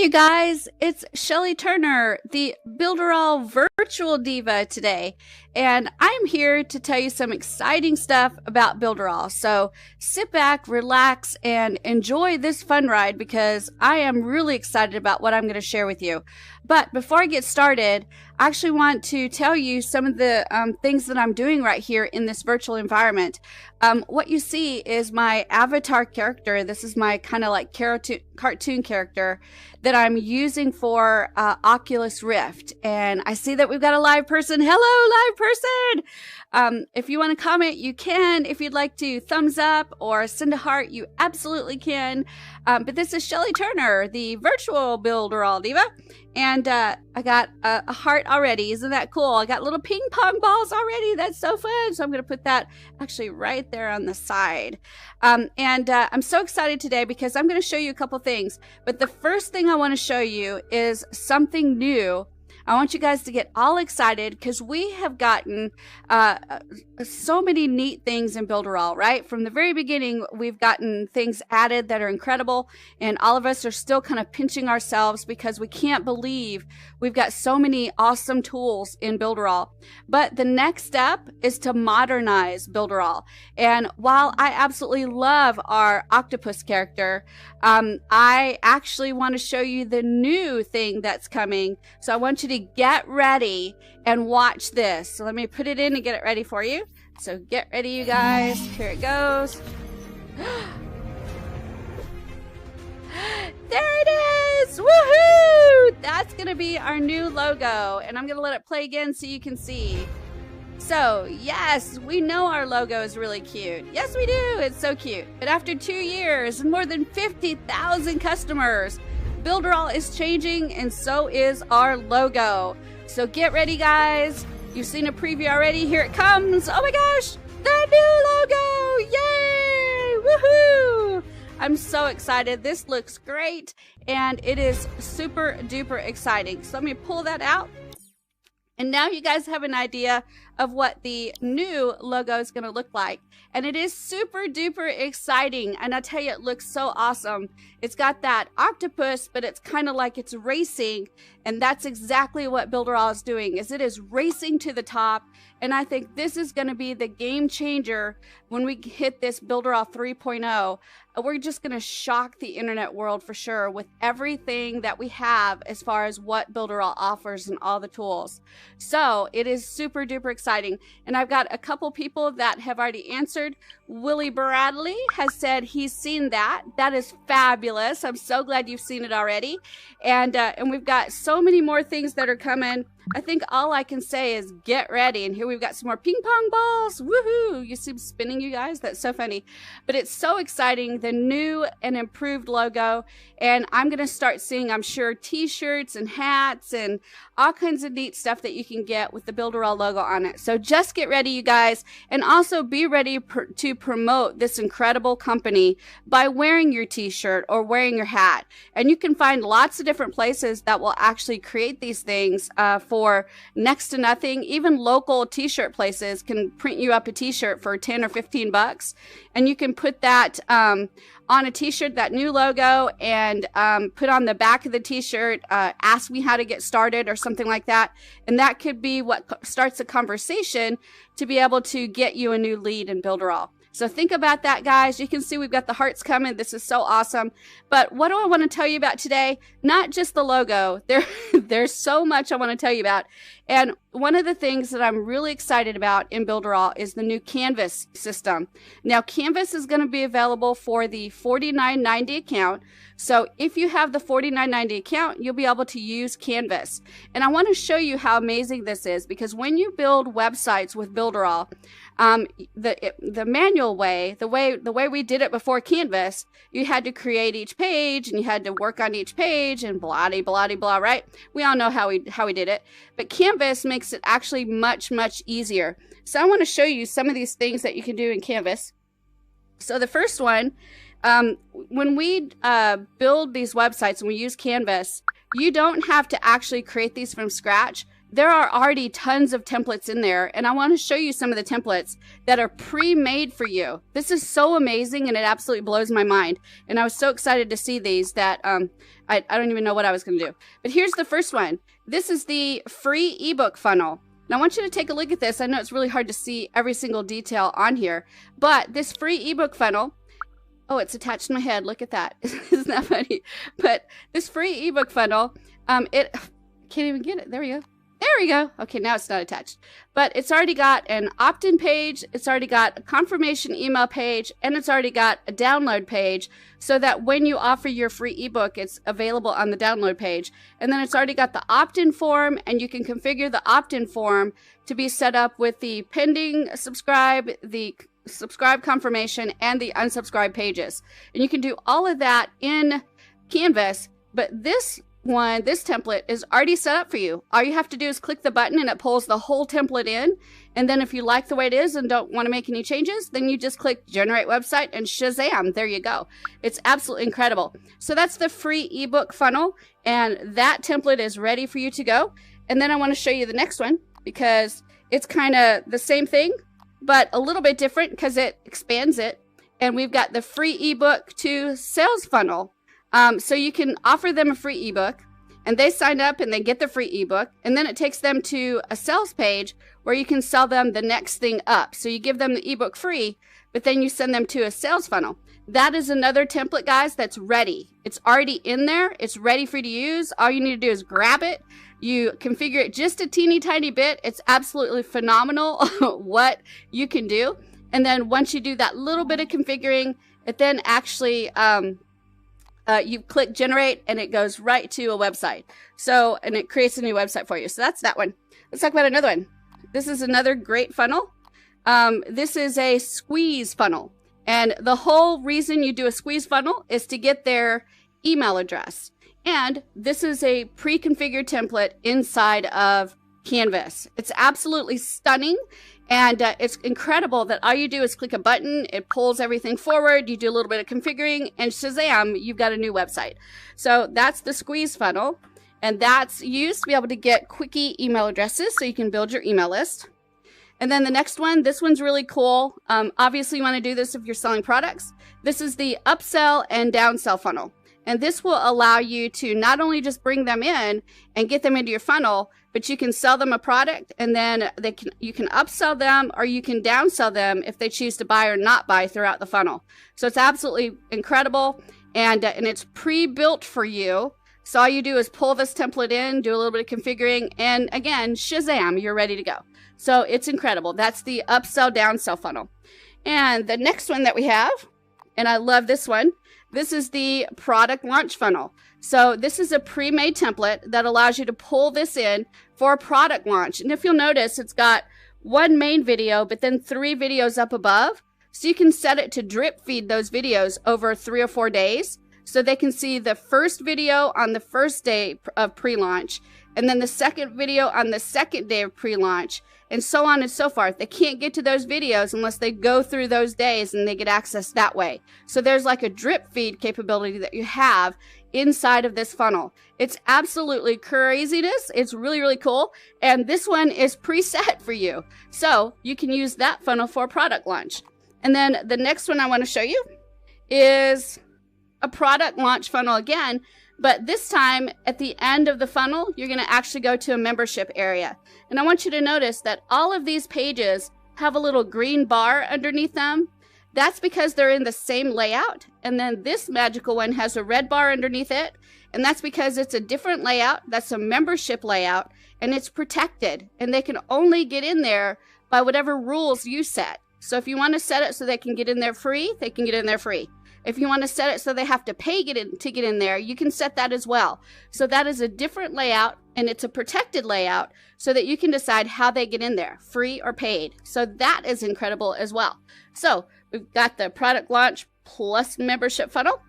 you guys, it's Shelly Turner, the Builderall virtual diva today, and I'm here to tell you some exciting stuff about Builderall. So sit back, relax, and enjoy this fun ride because I am really excited about what I'm going to share with you. But before I get started, I actually want to tell you some of the things that I'm doing right here in this virtual environment. What you see is my avatar character. This is my kind of like cartoon character that I'm using for Oculus Rift. And I see that we've got a live person. Hello, live person! If you want to comment, you can. If you'd like to thumbs up or send a heart, you absolutely can. But this is Shelly Turner, the virtual Builderall diva. And I got a heart already. Isn't that cool? I got little ping pong balls already. That's so fun. So I'm going to put that actually right there on the side. I'm so excited today because I'm going to show you a couple things. But the first thing I want to show you is something new. I want you guys to get all excited because we have gotten so many neat things in Builderall, right? From the very beginning, we've gotten things added that are incredible, and all of us are still kind of pinching ourselves because we can't believe we've got so many awesome tools in Builderall. But the next step is to modernize Builderall. And while I absolutely love our octopus character, I actually want to show you the new thing that's coming. So I want you to get ready and watch this. So let me put it in and get it ready for you. So get ready, you guys. Here it goes. There it is! Woohoo! That's going to be our new logo. And I'm going to let it play again so you can see. So, yes, we know our logo is really cute. Yes, we do. It's so cute. But after 2 years and more than 50,000 customers, Builderall is changing and so is our logo. So get ready, guys. You've seen a preview already. Here it comes. Oh my gosh, the new logo. Yay! Woohoo! I'm so excited. This looks great and it is super duper exciting. So let me pull that out. And now you guys have an idea of what the new logo is going to look like. And it is super duper exciting. And I tell you, it looks so awesome. It's got that octopus, but it's kind of like it's racing. And that's exactly what Builderall is doing, is it is racing to the top. And I think this is going to be the game changer when we hit this Builderall 3.0. We're just going to shock the internet world for sure with everything that we have as far as what Builderall offers and all the tools. So it is super duper exciting. And I've got a couple people that have already answered. Willie Bradley has said he's seen that. That is fabulous. I'm so glad you've seen it already. And we've got so many more things that are coming. I think all I can say is get ready. And here we've got some more ping pong balls. Woohoo! You see them spinning, you guys? That's so funny. But it's so exciting, the new and improved logo. And I'm going to start seeing, I'm sure, t-shirts and hats and all kinds of neat stuff that you can get with the Builderall logo on it. So just get ready, you guys. And also be ready to promote this incredible company by wearing your t-shirt or wearing your hat. And you can find lots of different places that will actually create these things for next to nothing. Even local t-shirt places can print you up a t-shirt for 10 or 15 bucks. And you can put that on a t-shirt, that new logo, and put on the back of the t-shirt, ask me how to get started or something like that. And that could be what starts a conversation to be able to get you a new lead in Builderall. So think about that, guys. You can see we've got the hearts coming. This is so awesome. But what do I want to tell you about today? Not just the logo. There's so much I want to tell you about. And one of the things that I'm really excited about in Builderall is the new Canvas system. Now, Canvas is going to be available for the $49.90 account. So if you have the $49.90 account, you'll be able to use Canvas. And I want to show you how amazing this is, because when you build websites with Builderall, the manual way, the way we did it before Canvas, you had to create each page and you had to work on each page and blah blah blah, right? We all know how we did it. But Canvas makes it actually much easier. So I want to show you some of these things that you can do in Canvas. So the first one, when we build these websites and we use Canvas, you don't have to actually create these from scratch. there are already tons of templates in there, and I want to show you some of the templates that are pre-made for you. This is so amazing, and it absolutely blows my mind. And I was so excited to see these that I don't even know what I was going to do. But here's the first one. This is the free ebook funnel. Now I want you to take a look at this. I know it's really hard to see every single detail on here, but this free ebook funnel, oh, it's attached to my head. Look at that. Isn't that funny? But this free ebook funnel, it can't even get it. There we go. There we go. Okay, now it's not attached. But it's already got an opt-in page, it's already got a confirmation email page, and it's already got a download page so that when you offer your free ebook, it's available on the download page. And then it's already got the opt-in form, and you can configure the opt-in form to be set up with the pending subscribe, the subscribe confirmation, and the unsubscribe pages. And you can do all of that in Canvas, but this template is already set up for you. All you have to do is click the button and it pulls the whole template in. And then if you like the way it is and don't want to make any changes, then you just click generate website and shazam, there you go. It's absolutely incredible. So that's the free ebook funnel, and that template is ready for you to go. And then I want to show you the next one because it's kind of the same thing, but a little bit different because it expands it. And we've got the free ebook to sales funnel. So you can offer them a free ebook, and they sign up and they get the free ebook, and then it takes them to a sales page where you can sell them the next thing up. So you give them the ebook free, but then you send them to a sales funnel. That is another template, guys, that's ready. It's already in there. It's ready for you to use. All you need to do is grab it. You configure it just a teeny tiny bit. It's absolutely phenomenal what you can do. And then once you do that little bit of configuring, it then actually you click generate and it goes right to a website. So, and it creates a new website for you. So that's that one. Let's talk about another one. This is another great funnel. This is a squeeze funnel. And the whole reason you do a squeeze funnel is to get their email address. And this is a pre-configured template inside of Canvas. It's absolutely stunning. And it's incredible that all you do is click a button, it pulls everything forward, you do a little bit of configuring, and shazam, you've got a new website. So that's the squeeze funnel, and that's used to be able to get quickie email addresses so you can build your email list. And then the next one, this one's really cool. Obviously, you want to do this if you're selling products. This is the upsell and downsell funnel. And this will allow you to not only just bring them in and get them into your funnel, but you can sell them a product, and then you can upsell them or you can downsell them if they choose to buy or not buy throughout the funnel. So it's absolutely incredible, and it's pre-built for you. So all you do is pull this template in, do a little bit of configuring, and again, shazam, you're ready to go. So it's incredible. That's the upsell downsell funnel. And the next one that we have, and I love this one, this is the product launch funnel. So this is a pre-made template that allows you to pull this in for a product launch. And if you'll notice, it's got one main video, but then 3 videos up above. So you can set it to drip feed those videos over 3 or 4 days. So they can see the first video on the first day of pre-launch, and then the second video on the second day of pre-launch, and so on and so forth. They can't get to those videos unless they go through those days, and they get access that way. So there's like a drip feed capability that you have inside of this funnel. It's absolutely craziness. It's really, really cool. And this one is preset for you. So you can use that funnel for a product launch. And then the next one I want to show you is a product launch funnel again, but this time at the end of the funnel, you're going to actually go to a membership area. And I want you to notice that all of these pages have a little green bar underneath them. That's because they're in the same layout. And then this magical one has a red bar underneath it. And that's because it's a different layout. That's a membership layout, and it's protected. And they can only get in there by whatever rules you set. So if you want to set it so they can get in there free, they can get in there free. If you want to set it so they have to pay to get in there, you can set that as well. So that is a different layout, and it's a protected layout so that you can decide how they get in there, free or paid. So that is incredible as well. So we've got the product launch plus membership funnel.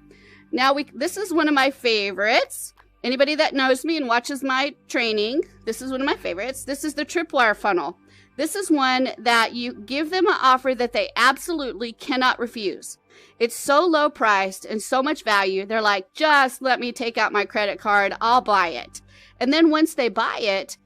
Now this is one of my favorites. Anybody that knows me and watches my training, this is one of my favorites. This is the tripwire funnel. This is one that you give them an offer that they absolutely cannot refuse. It's so low priced and so much value. They're like, just let me take out my credit card. I'll buy it. And then once they buy it,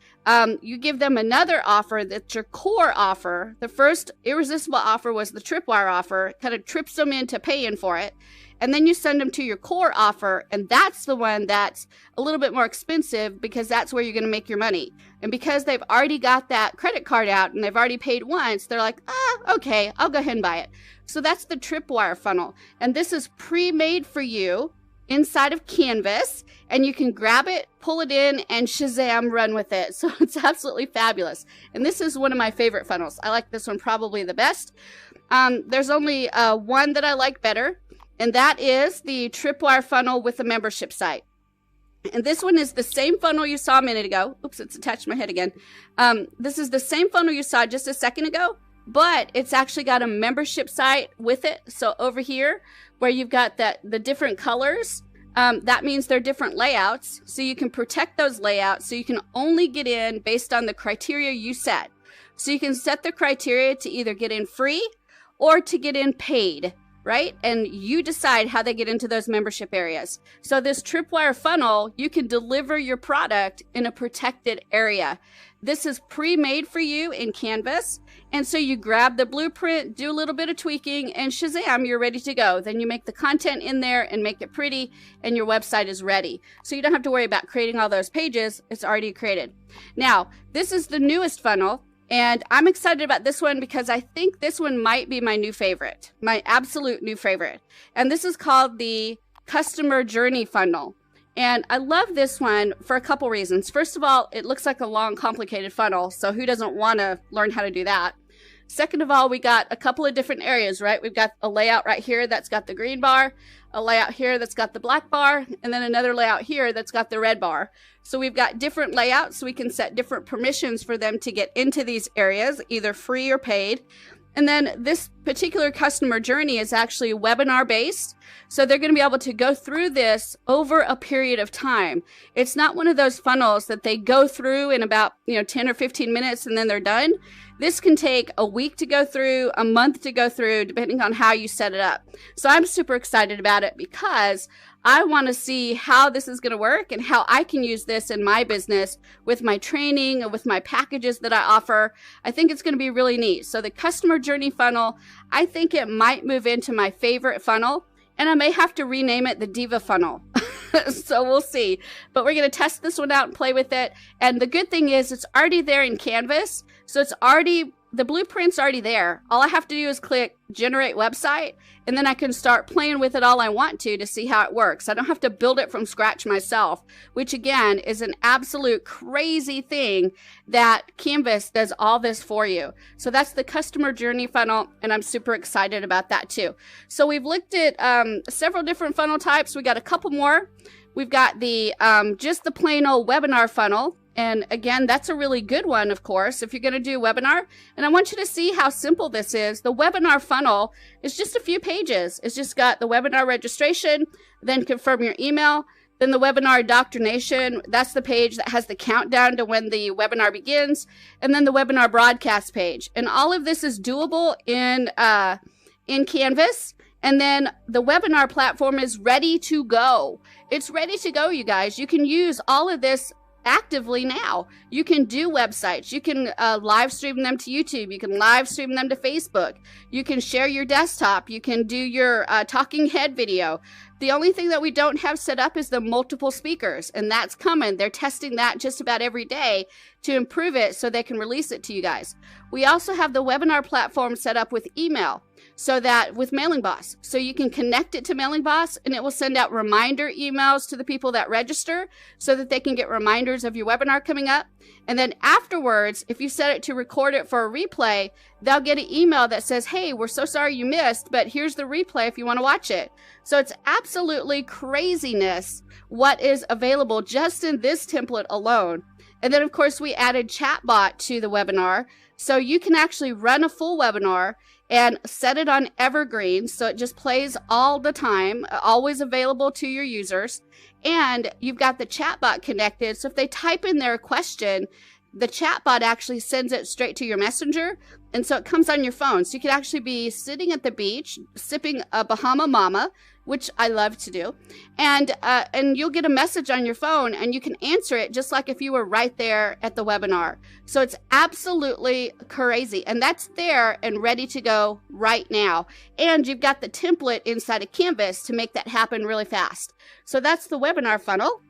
you give them another offer that's your core offer. The first irresistible offer was the tripwire offer. It kind of trips them into paying for it. And then you send them to your core offer, and that's the one that's a little bit more expensive because that's where you're going to make your money. And because they've already got that credit card out and they've already paid once, they're like, okay, I'll go ahead and buy it. So that's the tripwire funnel. And this is pre-made for you inside of Canvas, and you can grab it, pull it in, and Shazam, run with it. So it's absolutely fabulous. And this is one of my favorite funnels. I like this one probably the best. There's only one that I like better, and that is the tripwire funnel with the membership site. And this one is the same funnel you saw a minute ago. Oops, it's attached to my head again. This is the same funnel you saw just a second ago, but it's actually got a membership site with it. So over here, where you've got the different colors, that means they're different layouts. So you can protect those layouts. So you can only get in based on the criteria you set. So you can set the criteria to either get in free or to get in paid, right? And you decide how they get into those membership areas. So this tripwire funnel, you can deliver your product in a protected area. This is pre-made for you in Canvas. And so you grab the blueprint, do a little bit of tweaking, and Shazam, you're ready to go. Then you make the content in there and make it pretty, and your website is ready. So you don't have to worry about creating all those pages. It's already created. Now, this is the newest funnel. And I'm excited about this one because I think this one might be my new favorite, my absolute new favorite. And this is called the Customer Journey Funnel. And I love this one for a couple reasons. First of all, it looks like a long, complicated funnel. So who doesn't want to learn how to do that? Second of all, we got a couple of different areas, right? We've got a layout right here that's got the green bar, a layout here that's got the black bar, and then another layout here that's got the red bar. So we've got different layouts, so we can set different permissions for them to get into these areas, either free or paid. And then this particular customer journey is actually webinar based. So they're going to be able to go through this over a period of time. It's not one of those funnels that they go through in about 10 or 15 minutes and then they're done. This can take a week to go through, a month to go through, depending on how you set it up. So I'm super excited about it because I want to see how this is going to work and how I can use this in my business with my training and with my packages that I offer. I think it's going to be really neat. So the customer journey funnel, I think it might move into my favorite funnel, and I may have to rename it the Diva funnel. So we'll see. But we're going to test this one out and play with it. And the good thing is it's already there in Canvas. So it's already, the blueprint's already there. All I have to do is click generate website, and then I can start playing with it all I want to see how it works. I don't have to build it from scratch myself, which again is an absolute crazy thing that Canvas does all this for you. So that's the customer journey funnel, and I'm super excited about that too. So we've looked at several different funnel types. We got a couple more. We've got the just the plain old webinar funnel. And again, that's a really good one, of course, if you're going to do a webinar. And I want you to see how simple this is. The webinar funnel is just a few pages. It's just got the webinar registration, then confirm your email, then the webinar indoctrination. That's the page that has the countdown to when the webinar begins, and then the webinar broadcast page. And all of this is doable in Canvas. And then the webinar platform is ready to go. It's ready to go, you guys. You can use all of this actively now. You can do websites. You can live stream them to YouTube. You can live stream them to Facebook. You can share your desktop. You can do your talking head video. The only thing that we don't have set up is the multiple speakers, and that's coming. They're testing that just about every day to improve it so they can release it to you guys. We also have the webinar platform set up with email, so that with Mailing Boss. So you can connect it to Mailing Boss, and it will send out reminder emails to the people that register so that they can get reminders of your webinar coming up. And then afterwards, if you set it to record it for a replay, they'll get an email that says, hey, we're so sorry you missed, but here's the replay if you want to watch it. So it's absolutely craziness what is available just in this template alone. And then, of course, we added chatbot to the webinar. So you can actually run a full webinar and set it on evergreen, so it just plays all the time, always available to your users. And you've got the chatbot connected, so if they type in their question, the chatbot actually sends it straight to your messenger, and so it comes on your phone. So you could actually be sitting at the beach, sipping a Bahama Mama which I love to do. And you'll get a message on your phone and you can answer it just like if you were right there at the webinar. So it's absolutely crazy. And that's there and ready to go right now. And you've got the template inside of Canvas to make that happen really fast. So that's the webinar funnel.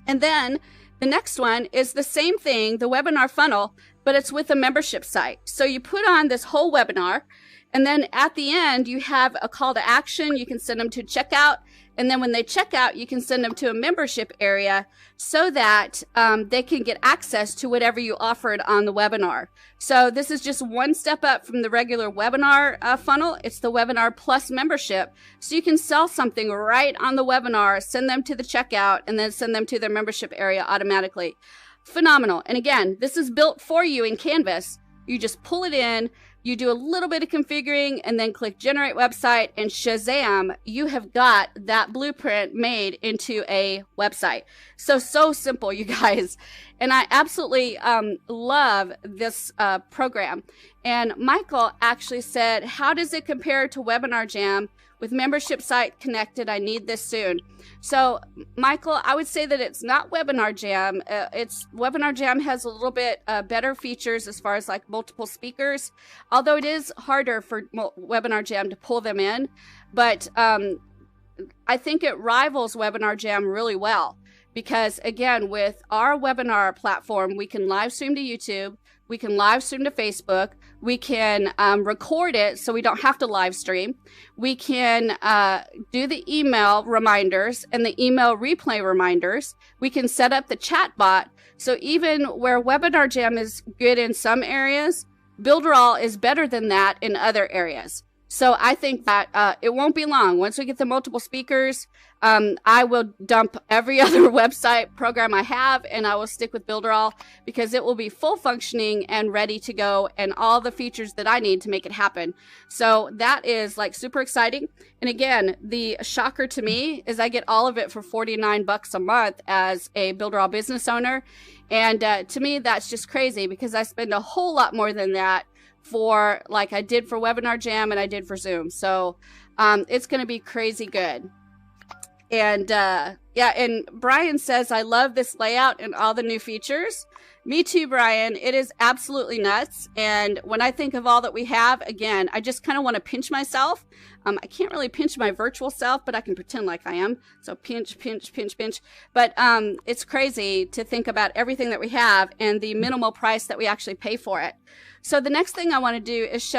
And then the next one is the same thing, the webinar funnel, but it's with a membership site. So you put on this whole webinar, and then at the end, you have a call to action. You can send them to checkout. And then when they check out, you can send them to a membership area so that they can get access to whatever you offered on the webinar. So this is just one step up from the regular webinar funnel. It's the webinar plus membership. So you can sell something right on the webinar, send them to the checkout, and then send them to their membership area automatically. Phenomenal. And again, this is built for you in Canvas. You just pull it in. You do a little bit of configuring and then click generate website, and shazam, you have got that blueprint made into a website. So simple, you guys. And I absolutely love this program. And Michael actually said, how does it compare to Webinar Jam? With membership site connected, I need this soon. So, Michael, I would say that it's not Webinar Jam. Webinar Jam has a little bit better features as far as like multiple speakers, although it is harder for Webinar Jam to pull them in. But I think it rivals Webinar Jam really well because, again, with our webinar platform, we can live stream to YouTube. We can live stream to Facebook. We can record it so we don't have to live stream. We can do the email reminders and the email replay reminders. We can set up the chat bot. So even where Webinar Jam is good in some areas, Builderall is better than that in other areas. So I think that it won't be long. Once we get the multiple speakers, I will dump every other website program I have, and I will stick with Builderall because it will be full functioning and ready to go and all the features that I need to make it happen. So that is like super exciting. And again, the shocker to me is I get all of it for $49 a month as a Builderall business owner. And to me, that's just crazy because I spend a whole lot more than that for like I did for Webinar Jam and I did for Zoom. So it's going to be crazy good. And yeah, and Brian says, I love this layout and all the new features. Me too, Brian. It is absolutely nuts. And when I think of all that we have, again, I just kind of want to pinch myself. I can't really pinch my virtual self, but I can pretend like I am. So pinch, pinch, pinch, pinch. But it's crazy to think about everything that we have and the minimal price that we actually pay for it. So the next thing I want to do is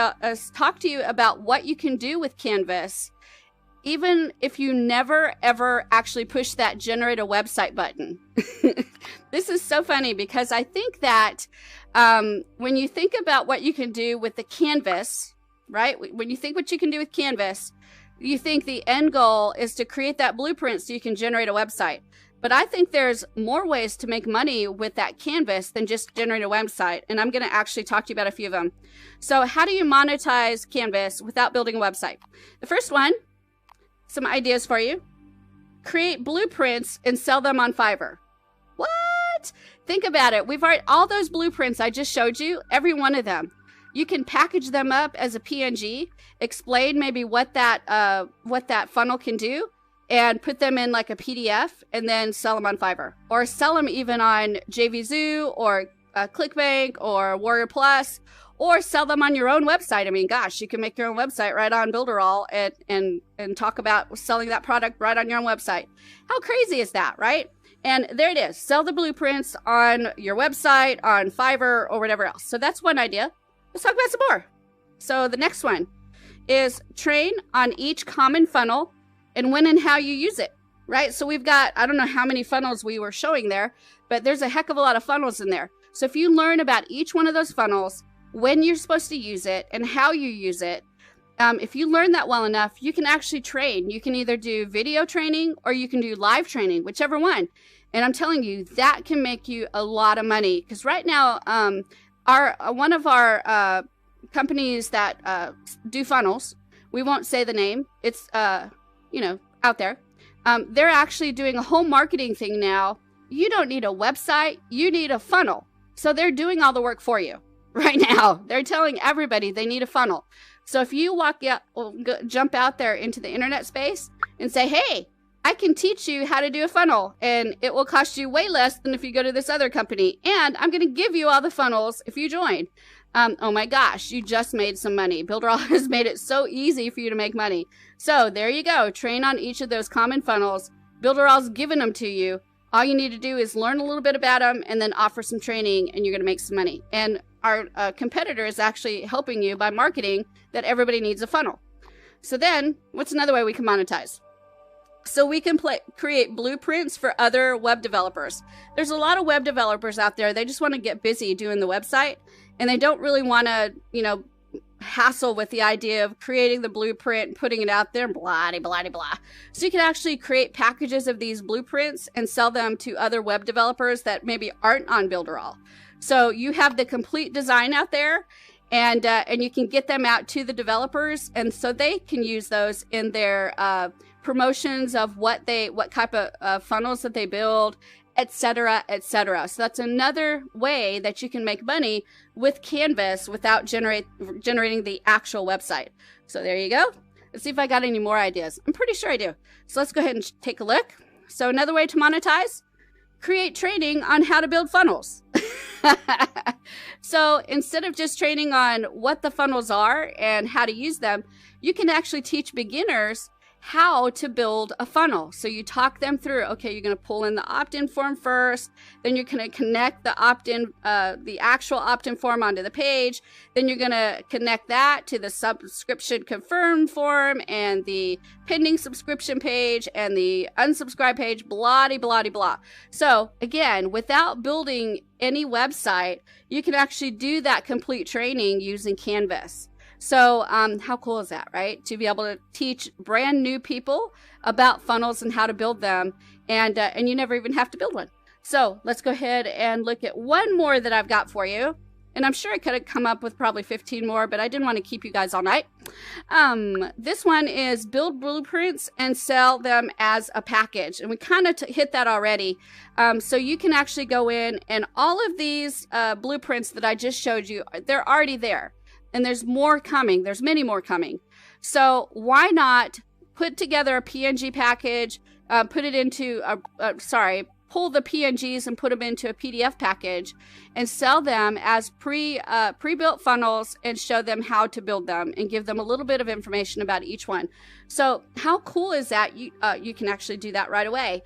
talk to you about what you can do with Canvas, even if you never, ever actually push that generate a website button. This is so funny because I think that when you think about what you can do with the Canvas, right? When you think what you can do with Canvas, you think the end goal is to create that blueprint so you can generate a website. But I think there's more ways to make money with that Canvas than just generate a website. And I'm going to actually talk to you about a few of them. So how do you monetize Canvas without building a website? The first one, some ideas for you. Create blueprints and sell them on Fiverr. What? Think about it. We've already, all those blueprints I just showed you, every one of them. You can package them up as a PNG, explain maybe what that funnel can do, and put them in like a PDF and then sell them on Fiverr. Or sell them even on JVZoo or ClickBank or Warrior Plus, or sell them on your own website. I mean, gosh, you can make your own website right on Builderall and talk about selling that product right on your own website. How crazy is that, right? And there it is. Sell the blueprints on your website, on Fiverr, or whatever else. So that's one idea. Let's talk about some more. So the next one is train on each common funnel and when and how you use it, right? So we've got, I don't know how many funnels we were showing there, but there's a heck of a lot of funnels in there. So if you learn about each one of those funnels, when you're supposed to use it and how you use it, if you learn that well enough, you can actually train. You can either do video training or you can do live training, whichever one. And I'm telling you, that can make you a lot of money. Because right now, one of our companies that do funnels, we won't say the name, it's out there. They're actually doing a whole marketing thing now. You don't need a website, you need a funnel. So they're doing all the work for you right now. They're telling everybody they need a funnel. So if you jump out there into the internet space and say, hey, I can teach you how to do a funnel, and it will cost you way less than if you go to this other company. And I'm going to give you all the funnels if you join. Oh my gosh, you just made some money. Builderall has made it so easy for you to make money. So there you go. Train on each of those common funnels. Builderall's given them to you. All you need to do is learn a little bit about them and then offer some training, and you're going to make some money. And our competitor is actually helping you by marketing that everybody needs a funnel. So then, what's another way we can monetize? So we can create blueprints for other web developers. There's a lot of web developers out there. They just want to get busy doing the website, and they don't really want to, hassle with the idea of creating the blueprint, putting it out there, blah, blah, blah, blah. So you can actually create packages of these blueprints and sell them to other web developers that maybe aren't on Builderall. So you have the complete design out there, and you can get them out to the developers, and so they can use those in their promotions of what type of funnels that they build, etc., etc. So that's another way that you can make money with Canvas without generating the actual website. So there you go. Let's see if I got any more ideas. I'm pretty sure I do. So let's go ahead and take a look. So another way to monetize, create training on how to build funnels. So instead of just training on what the funnels are and how to use them, you can actually teach beginners how to build a funnel. So you talk them through, okay, you're going to pull in the opt-in form first, then you're going to connect the opt-in, the actual opt-in form onto the page, then you're going to connect that to the subscription confirm form and the pending subscription page and the unsubscribe page, blah, blah, blah. So again, without building any website, you can actually do that complete training using Canvas. So how cool is that, right? To be able to teach brand new people about funnels and how to build them, and you never even have to build one. So let's go ahead and look at one more that I've got for you. And I'm sure I could have come up with probably 15 more, but I didn't want to keep you guys all night. This one is build blueprints and sell them as a package. And we kind of hit that already. So you can actually go in, and all of these blueprints that I just showed you, they're already there. And there's more coming. There's many more coming. So why not put together a PNG package, put it into pull the PNGs and put them into a PDF package and sell them as pre-built funnels and show them how to build them and give them a little bit of information about each one. So how cool is that? You can actually do that right away.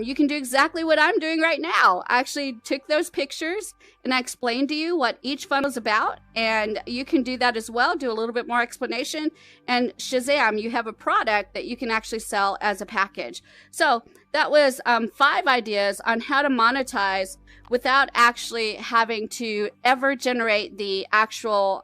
You can do exactly what I'm doing right now. I actually took those pictures and I explained to you what each funnel is about, and you can do that as well, do a little bit more explanation, and shazam, you have a product that you can actually sell as a package. So that was 5 ideas on how to monetize without actually having to ever generate the actual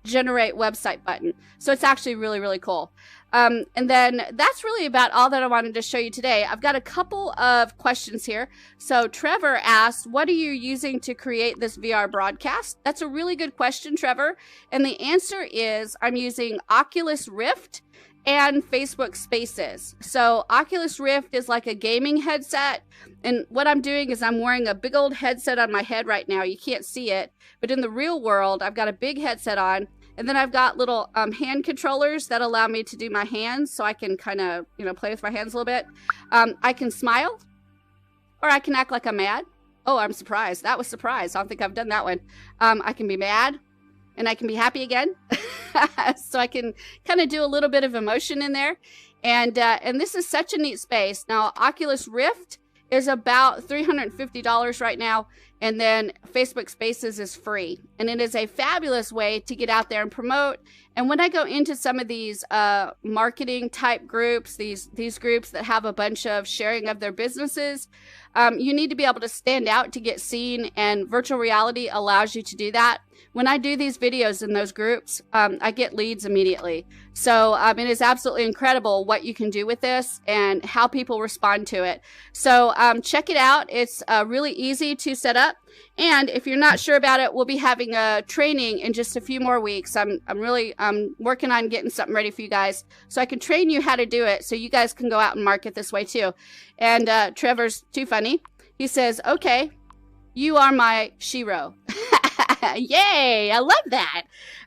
generate website button. So it's actually really, really cool. And then that's really about all that I wanted to show you today. I've got a couple of questions here. So Trevor asked, what are you using to create this VR broadcast? That's a really good question, Trevor. And the answer is I'm using Oculus Rift and Facebook Spaces. So Oculus Rift is like a gaming headset, and what I'm doing is I'm wearing a big old headset on my head right now. You can't see it, but in the real world I've got a big headset on, and then I've got little hand controllers that allow me to do my hands, so I can kind of play with my hands a little bit. I can smile, or I can act like I'm mad. Oh, I'm surprised. That was surprised. I don't think I've done that one. I can be mad, and I can be happy again. So I can kind of do a little bit of emotion in there. And this is such a neat space. Now, Oculus Rift is about $350 right now. And then Facebook Spaces is free. And it is a fabulous way to get out there and promote. And when I go into some of these marketing type groups, these groups that have a bunch of sharing of their businesses, you need to be able to stand out to get seen. And virtual reality allows you to do that. When I do these videos in those groups, I get leads immediately. So it is absolutely incredible what you can do with this and how people respond to it. So check it out. It's really easy to set up. And if you're not sure about it, we'll be having a training in just a few more weeks. I'm really working on getting something ready for you guys so I can train you how to do it so you guys can go out and market this way too. And Trevor's too funny. He says, okay, you are my Shiro. Yay, I love that.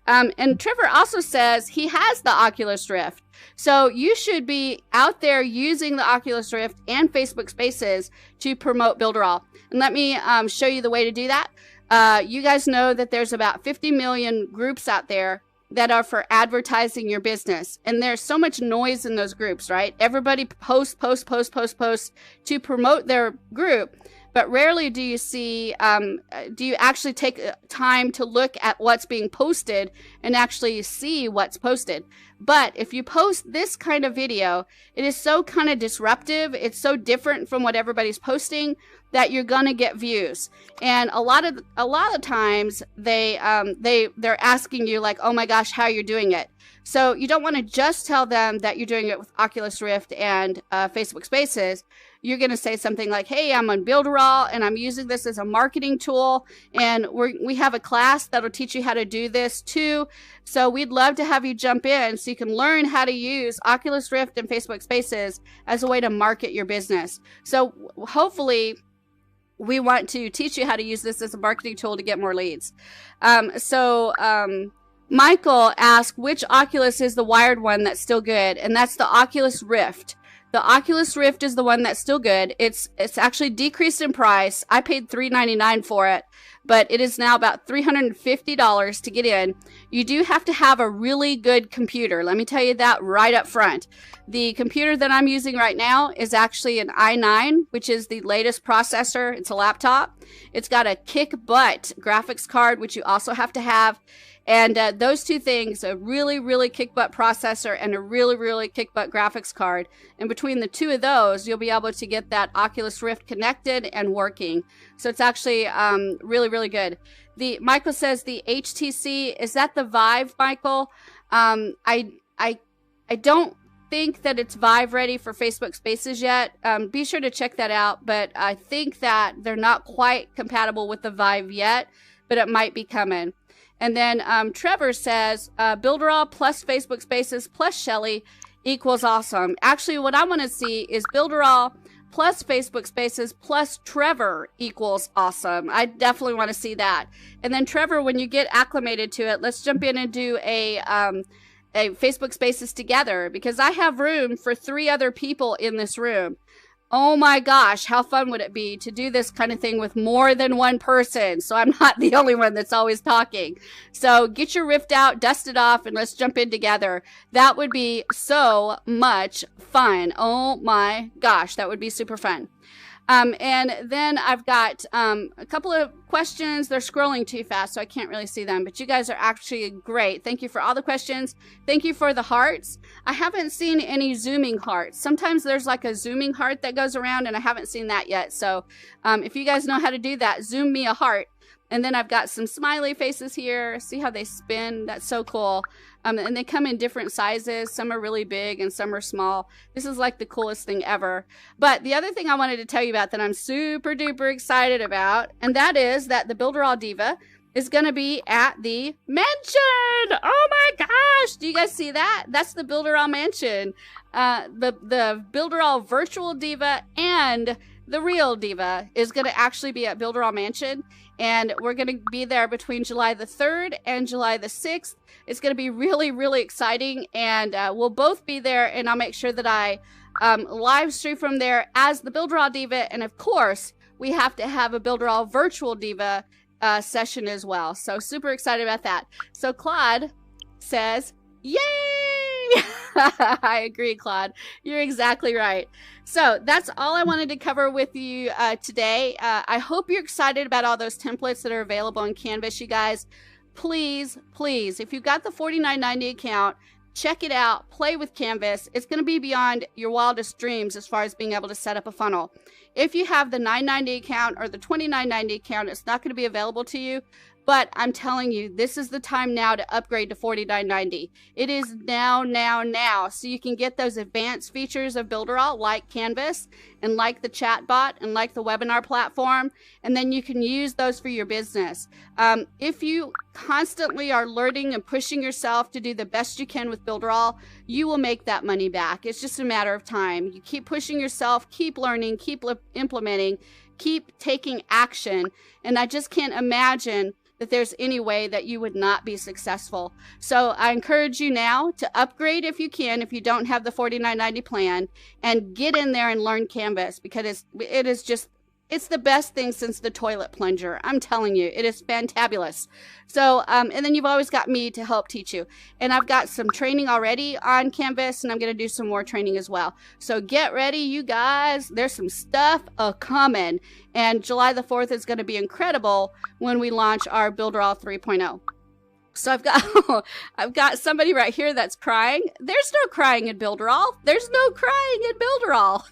And Trevor also says he has the Oculus Rift. So you should be out there using the Oculus Rift and Facebook Spaces to promote Builderall. And let me show you the way to do that. You guys know that there's about 50 million groups out there that are for advertising your business. And there's so much noise in those groups, right? Everybody posts to promote their group. But rarely do you see, do you actually take time to look at what's being posted and actually see what's posted. But if you post this kind of video, it is so kind of disruptive. It's so different from what everybody's posting that you're gonna get views. And a lot of times they're asking you like, oh my gosh, how you're doing it. So you don't want to just tell them that you're doing it with Oculus Rift and Facebook Spaces. You're going to say something like, hey, I'm on Builderall and I'm using this as a marketing tool. And we have a class that'll teach you how to do this too. So we'd love to have you jump in so you can learn how to use Oculus Rift and Facebook Spaces as a way to market your business. So hopefully we want to teach you how to use this as a marketing tool to get more leads. Michael asked, which Oculus is the wired one that's still good? And that's the Oculus Rift. The Oculus Rift is the one that's still good. It's actually decreased in price. I paid $399 for it, but it is now about $350 to get in. You do have to have a really good computer. Let me tell you that right up front. The computer that I'm using right now is actually an i9, which is the latest processor. It's a laptop. It's got a kick butt graphics card, which you also have to have. And those two things, a really, really kick-butt processor and a really, really kick-butt graphics card. And between the two of those, you'll be able to get that Oculus Rift connected and working. So it's actually really, really good. Michael says the HTC, is that the Vive, Michael? I don't think that it's Vive ready for Facebook Spaces yet. Be sure to check that out. But I think that they're not quite compatible with the Vive yet, but it might be coming. And then Trevor says, Builderall plus Facebook Spaces plus Shelly equals awesome. Actually, what I want to see is Builderall plus Facebook Spaces plus Trevor equals awesome. I definitely want to see that. And then Trevor, when you get acclimated to it, let's jump in and do a Facebook Spaces together, because I have room for 3 other people in this room. Oh my gosh, how fun would it be to do this kind of thing with more than one person, so I'm not the only one that's always talking. So get your Rift out, dust it off, and let's jump in together. That would be so much fun. Oh my gosh, that would be super fun. And then I've got a couple of questions. They're scrolling too fast, so I can't really see them. But you guys are actually great. Thank you for all the questions. Thank you for the hearts. I haven't seen any zooming hearts. Sometimes there's like a zooming heart that goes around, and I haven't seen that yet. So if you guys know how to do that, zoom me a heart. And then I've got some smiley faces here. See how they spin? That's so cool. And they come in different sizes. Some are really big and some are small. This is like the coolest thing ever. But the other thing I wanted to tell you about that I'm super duper excited about, and that is that the Builderall Diva is going to be at the mansion. Oh my gosh. Do you guys see that? That's the Builderall mansion. The Builderall virtual Diva and the real Diva is going to actually be at Builderall Mansion, and we're going to be there between July the 3rd and July the 6th. It's going to be really, really exciting, and we'll both be there, and I'll make sure that I live stream from there as the Builderall Diva, and of course, we have to have a Builderall virtual Diva session as well. So super excited about that. So Claude says, yay! I agree, Claude. You're exactly right. So that's all I wanted to cover with you today. I hope you're excited about all those templates that are available on Canvas, you guys. Please, please, if you've got the $49.90 account, check it out. Play with Canvas. It's going to be beyond your wildest dreams as far as being able to set up a funnel. If you have the $9.90 account or the $29.90 account, it's not going to be available to you. But I'm telling you, this is the time now to upgrade to $49.90. It is now, so you can get those advanced features of Builderall like Canvas and like the chatbot and like the webinar platform, and then you can use those for your business. If you constantly are learning and pushing yourself to do the best you can with Builderall, you will make that money back. It's just a matter of time. You keep pushing yourself, keep learning, keep implementing, keep taking action, and I just can't imagine that there's any way that you would not be successful. So I encourage you now to upgrade if you can, if you don't have the $49.90 plan, and get in there and learn Canvas, because it's the best thing since the toilet plunger. I'm telling you, it is fantabulous. So, and then you've always got me to help teach you. And I've got some training already on Canvas, and I'm going to do some more training as well. So get ready, you guys. There's some stuff coming. And July the 4th is going to be incredible when we launch our Builderall 3.0. So I've got somebody right here that's crying. There's no crying in Builderall. There's no crying in Builderall.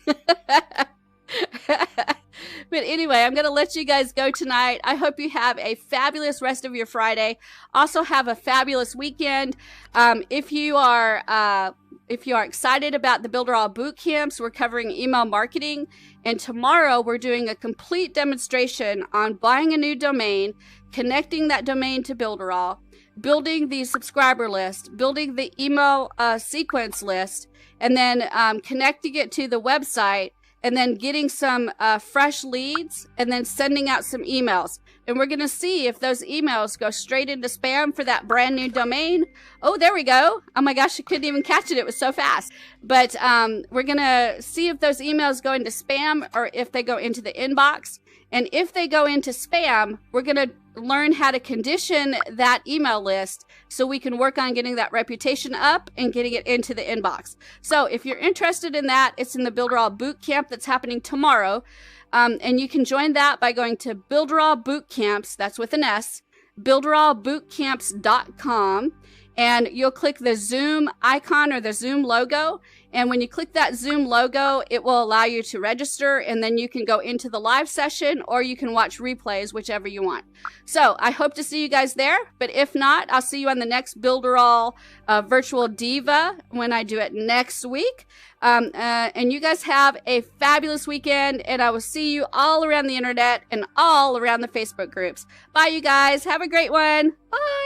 But anyway, I'm going to let you guys go tonight. I hope you have a fabulous rest of your Friday. Also have a fabulous weekend. If you are excited about the Builderall boot camps, we're covering email marketing. And tomorrow we're doing a complete demonstration on buying a new domain, connecting that domain to Builderall, building the subscriber list, building the email sequence list, and then connecting it to the website, and then getting some fresh leads, and then sending out some emails. And we're going to see if those emails go straight into spam for that brand new domain. Oh, there we go. Oh my gosh, I couldn't even catch it. It was so fast. But we're going to see if those emails go into spam or if they go into the inbox. And if they go into spam, we're going to learn how to condition that email list so we can work on getting that reputation up and getting it into the inbox. So if you're interested in that, it's in the Builderall boot camp that's happening tomorrow. And you can join that by going to Builderall Boot Camps, that's with an S, builderallbootcamps.com. And you'll click the Zoom icon or the Zoom logo. And when you click that Zoom logo, it will allow you to register, and then you can go into the live session or you can watch replays, whichever you want. So I hope to see you guys there, but if not, I'll see you on the next Builderall virtual Diva when I do it next week. And you guys have a fabulous weekend, and I will see you all around the internet and all around the Facebook groups. Bye, you guys. Have a great one. Bye.